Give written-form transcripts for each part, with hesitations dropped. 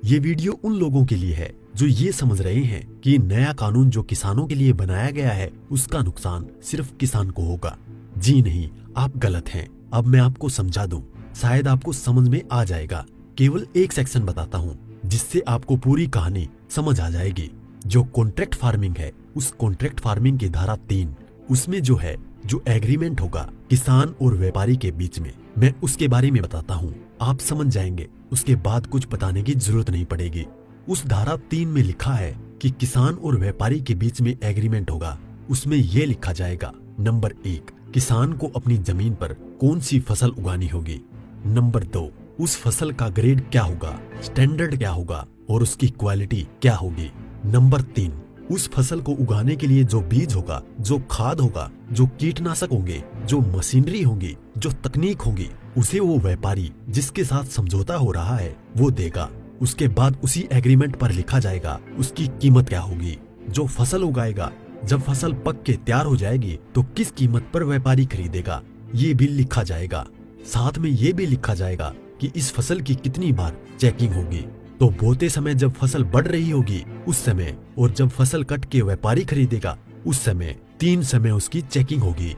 ये वीडियो उन लोगों के लिए है जो ये समझ रहे हैं कि नया कानून जो किसानों के लिए बनाया गया है उसका नुकसान सिर्फ किसान को होगा। जी नहीं, आप गलत हैं। अब मैं आपको समझा दूं, शायद आपको समझ में आ जाएगा। केवल एक सेक्शन बताता हूँ जिससे आपको पूरी कहानी समझ आ जाएगी। जो कॉन्ट्रैक्ट फार्मिंग है, उस कॉन्ट्रैक्ट फार्मिंग की धारा 3, उसमें जो है जो एग्रीमेंट होगा किसान और व्यापारी के बीच में, मैं उसके बारे में बताता हूँ। आप समझ जाएंगे, उसके बाद कुछ बताने की जरूरत नहीं पड़ेगी। उस धारा 3 में लिखा है कि किसान और व्यापारी के बीच में एग्रीमेंट होगा। उसमें यह लिखा जाएगा, नंबर 1, किसान को अपनी जमीन पर कौन सी फसल उगानी होगी। नंबर 2, उस फसल का ग्रेड क्या होगा, स्टैंडर्ड क्या होगा और उसकी क्वालिटी क्या होगी। नंबर 3, उस फसल को उगाने के लिए जो बीज होगा, जो खाद होगा, जो कीटनाशक होंगे, जो मशीनरी होगी, जो तकनीक होगी, उसे वो व्यापारी जिसके साथ समझौता हो रहा है वो देगा। उसके बाद उसी एग्रीमेंट पर लिखा जाएगा उसकी कीमत क्या होगी। जो फसल उगाएगा, जब फसल पक के तैयार हो जाएगी तो किस कीमत पर व्यापारी खरीदेगा, ये भी लिखा जाएगा। साथ में ये भी लिखा जाएगा कि इस फसल की कितनी बार चेकिंग होगी। तो बोते समय जब फसल बढ़ रही होगी उस समय, और जब फसल कट के व्यापारी खरीदेगा उस समय, 3 समय उसकी चेकिंग होगी।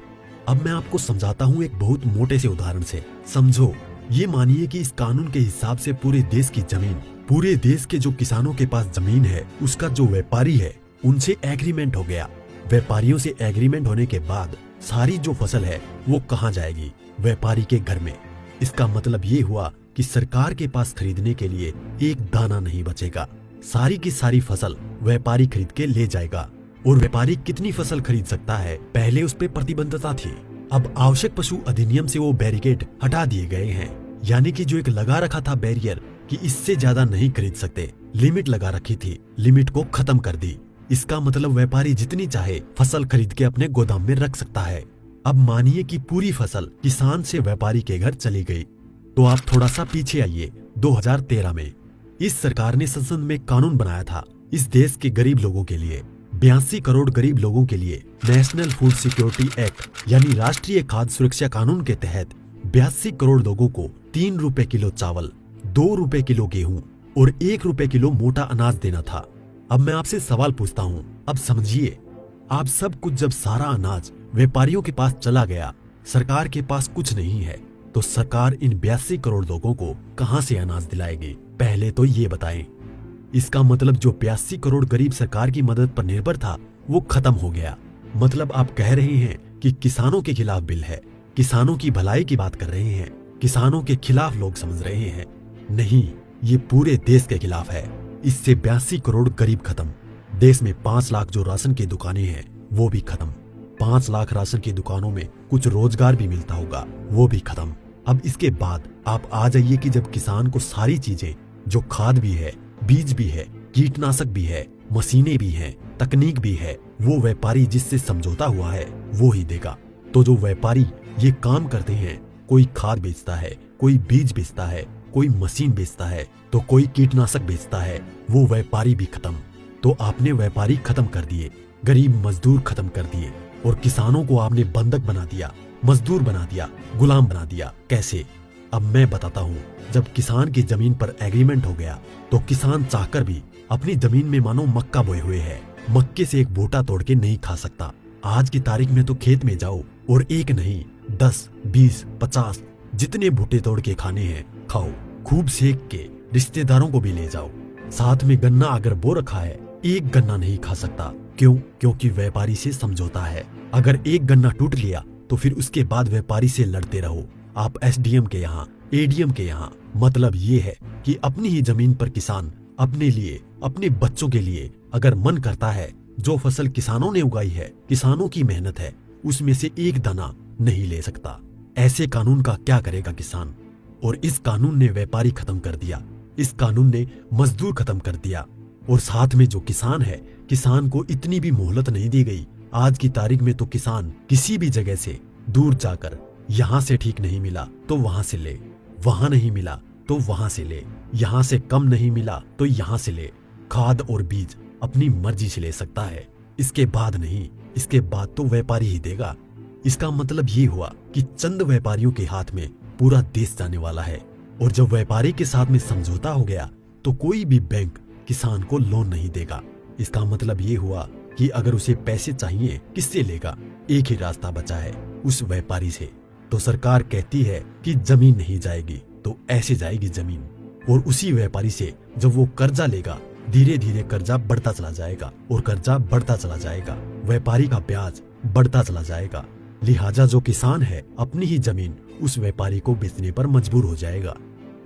अब मैं आपको समझाता हूँ एक बहुत मोटे से उदाहरण से। समझो, ये मानिए कि इस कानून के हिसाब से पूरे देश की जमीन, पूरे देश के जो किसानों के पास जमीन है, उसका जो व्यापारी है उनसे एग्रीमेंट हो गया। व्यापारियों से एग्रीमेंट होने के बाद सारी जो फसल है वो कहाँ जाएगी, व्यापारी के घर में। इसका मतलब ये हुआ कि सरकार के पास खरीदने के लिए एक दाना नहीं बचेगा। सारी की सारी फसल व्यापारी खरीद के ले जाएगा। और व्यापारी कितनी फसल खरीद सकता है, पहले उस पर प्रतिबंधता थी। अब आवश्यक पशु अधिनियम से वो बैरिकेड हटा दिए गए हैं। यानी कि जो एक लगा रखा था बैरियर कि इससे ज्यादा नहीं खरीद सकते, लिमिट लगा रखी थी, लिमिट को खत्म कर दी। इसका मतलब व्यापारी जितनी चाहे फसल खरीद के अपने गोदाम में रख सकता है। अब मानिए कि पूरी फसल किसान से व्यापारी के घर चली गई, तो आप थोड़ा सा पीछे आइए। 2013 में इस सरकार ने संसद में कानून बनाया था इस देश के गरीब लोगों के लिए। 82 करोड़ गरीब लोगों के लिए नेशनल फूड सिक्योरिटी एक्ट यानी राष्ट्रीय खाद्य सुरक्षा कानून के तहत 82 करोड़ लोगों को 3 रुपए किलो चावल, 2 रुपए किलो गेहूं और 1 रुपए किलो मोटा अनाज देना था। अब मैं आपसे सवाल पूछता हूँ, अब समझिए, आप सब कुछ जब सारा अनाज व्यापारियों के पास चला गया, सरकार के पास कुछ नहीं है, तो सरकार इन 82 करोड़ लोगों को कहां से अनाज दिलाएगी, पहले तो ये बताएं। इसका मतलब जो 82 करोड़ गरीब सरकार की मदद पर निर्भर था वो खत्म हो गया। मतलब आप कह रहे हैं कि किसानों के खिलाफ बिल है, किसानों की भलाई की बात कर रहे हैं, किसानों के खिलाफ लोग समझ रहे हैं। नहीं, ये पूरे देश के खिलाफ है। इससे 82 करोड़ गरीब खत्म। देश में 5 लाख जो राशन की दुकानें हैं वो भी खत्म। 5 लाख राशन की दुकानों में कुछ रोजगार भी मिलता होगा, वो भी खत्म। अब इसके बाद आप आ जाइए कि जब किसान को सारी चीजें, जो खाद भी है, बीज भी है, कीटनाशक भी है, मशीनें भी हैं, तकनीक भी है, वो व्यापारी जिससे समझौता हुआ है वो ही देगा। तो जो व्यापारी ये काम करते हैं, कोई खाद बेचता है, कोई बीज बेचता है, कोई मशीन बेचता है, तो कोई कीटनाशक बेचता है, वो व्यापारी भी खत्म। तो आपने व्यापारी खत्म कर दिए, गरीब मजदूर खत्म कर दिए, और किसानों को आपने बंधक बना दिया, मजदूर बना दिया, गुलाम बना दिया। कैसे? अब मैं बताता हूँ। जब किसान की जमीन पर एग्रीमेंट हो गया तो किसान चाहकर भी अपनी जमीन में मानो मक्का बोए हुए है, मक्के से एक बूटा तोड़ के नहीं खा सकता। आज की तारीख में तो खेत में जाओ और एक नहीं 10, 20, 50 जितने भुट्टे तोड़ के खाने हैं खाओ, खूब सेक के रिश्तेदारों को भी ले जाओ। साथ में गन्ना अगर बो रखा है, एक गन्ना नहीं खा सकता। क्यों? क्योंकि व्यापारी से समझौता है। अगर एक गन्ना टूट लिया तो फिर उसके बाद व्यापारी से लड़ते रहो, आप एसडीएम के यहाँ, एडीएम के यहाँ। मतलब ये है कि अपनी ही जमीन पर किसान अपने लिए, अपने बच्चों के लिए अगर मन करता है, जो फसल किसानों ने उगाई है, किसानों की मेहनत है, उसमें से एक दाना नहीं ले सकता। ऐसे कानून का क्या करेगा किसान? और इस कानून ने व्यापारी खत्म कर दिया, इस कानून ने मजदूर खत्म कर दिया, और साथ में जो किसान है, किसान को इतनी भी मोहलत नहीं दी गई। आज की तारीख में तो किसान किसी भी जगह से दूर जाकर, यहाँ से ठीक नहीं मिला तो वहां से ले, वहां नहीं मिला तो वहां से ले, यहाँ से कम नहीं मिला तो यहाँ से ले। खाद और बीज अपनी मर्जी से ले सकता है, इसके बाद नहीं, इसके बाद तो व्यापारी ही देगा। इसका मतलब ये हुआ कि चंद व्यापारियों के हाथ में पूरा देश जाने वाला है। और जब व्यापारी के साथ में समझौता हो गया तो कोई भी बैंक किसान को लोन नहीं देगा। इसका मतलब ये हुआ कि अगर उसे पैसे चाहिए किससे लेगा? एक ही रास्ता बचा है, उस व्यापारी से। तो सरकार कहती है कि जमीन नहीं जाएगी, तो ऐसे जाएगी जमीन। और उसी व्यापारी से जब वो कर्जा लेगा, धीरे धीरे कर्जा बढ़ता चला जाएगा और कर्जा बढ़ता चला जाएगा, व्यापारी का ब्याज बढ़ता चला जाएगा। लिहाजा जो किसान है अपनी ही जमीन उस व्यापारी को बेचने पर मजबूर हो जाएगा।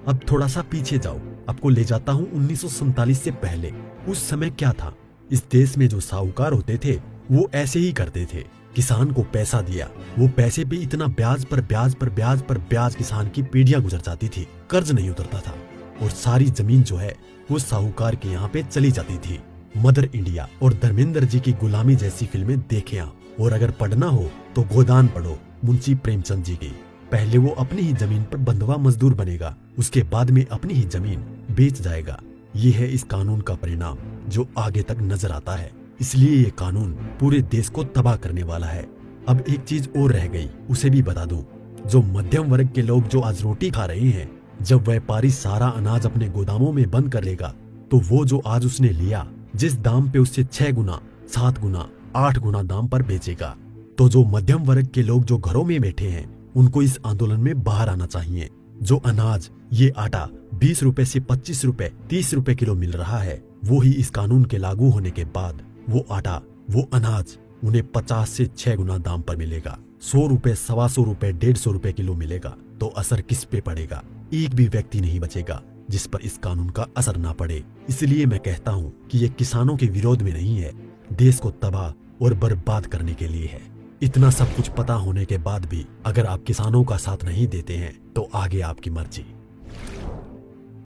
अब थोड़ा सा पीछे जाओ, आपको ले जाता हूँ 1947 से पहले। उस समय क्या था? इस देश में जो साहूकार होते थे वो ऐसे ही करते थे। किसान को पैसा दिया, वो पैसे पे इतना ब्याज पर ब्याज पर ब्याज पर ब्याज किसान की पीढ़ियां गुजर जाती थी, कर्ज नहीं उतरता था और सारी जमीन जो है वो साहूकार के यहाँ पे चली जाती थी। मदर इंडिया और धर्मेंद्र जी की गुलामी जैसी फिल्में देखें आप। और अगर पढ़ना हो तो गोदान पढ़ो मुंशी प्रेमचंद जी की। पहले वो अपनी ही जमीन पर बंधुआ मजदूर बनेगा, उसके बाद में अपनी ही जमीन बेच जाएगा। ये है इस कानून का परिणाम जो आगे तक नजर आता है। इसलिए ये कानून पूरे देश को तबाह करने वाला है। अब एक चीज और रह गई, उसे भी बता दूं। जो मध्यम वर्ग के लोग जो आज रोटी खा रहे हैं, जब व्यापारी सारा अनाज अपने गोदामों में बंद कर लेगा, तो वो जो आज उसने लिया, जिस दाम पे उससे 6 गुना 7 गुना 8 गुना दाम पर बेचेगा। तो जो मध्यम वर्ग के लोग जो घरों में बैठे हैं, उनको इस आंदोलन में बाहर आना चाहिए। जो अनाज, ये आटा 20 रुपए से 25 रुपए 30 रुपए किलो मिल रहा है, वो ही इस कानून के लागू होने के बाद वो आटा, वो अनाज उन्हें 50 से 6 गुना दाम पर मिलेगा। 100 रुपए 125 रुपए 150 रुपए किलो मिलेगा। तो असर किस पे पड़ेगा? एक भी व्यक्ति नहीं बचेगा जिस पर इस कानून का असर ना पड़े। इसलिए मैं कहता हूँ कि ये किसानों के विरोध में नहीं है, देश को तबाह और बर्बाद करने के लिए है। इतना सब कुछ पता होने के बाद भी अगर आप किसानों का साथ नहीं देते हैं तो आगे आपकी मर्जी।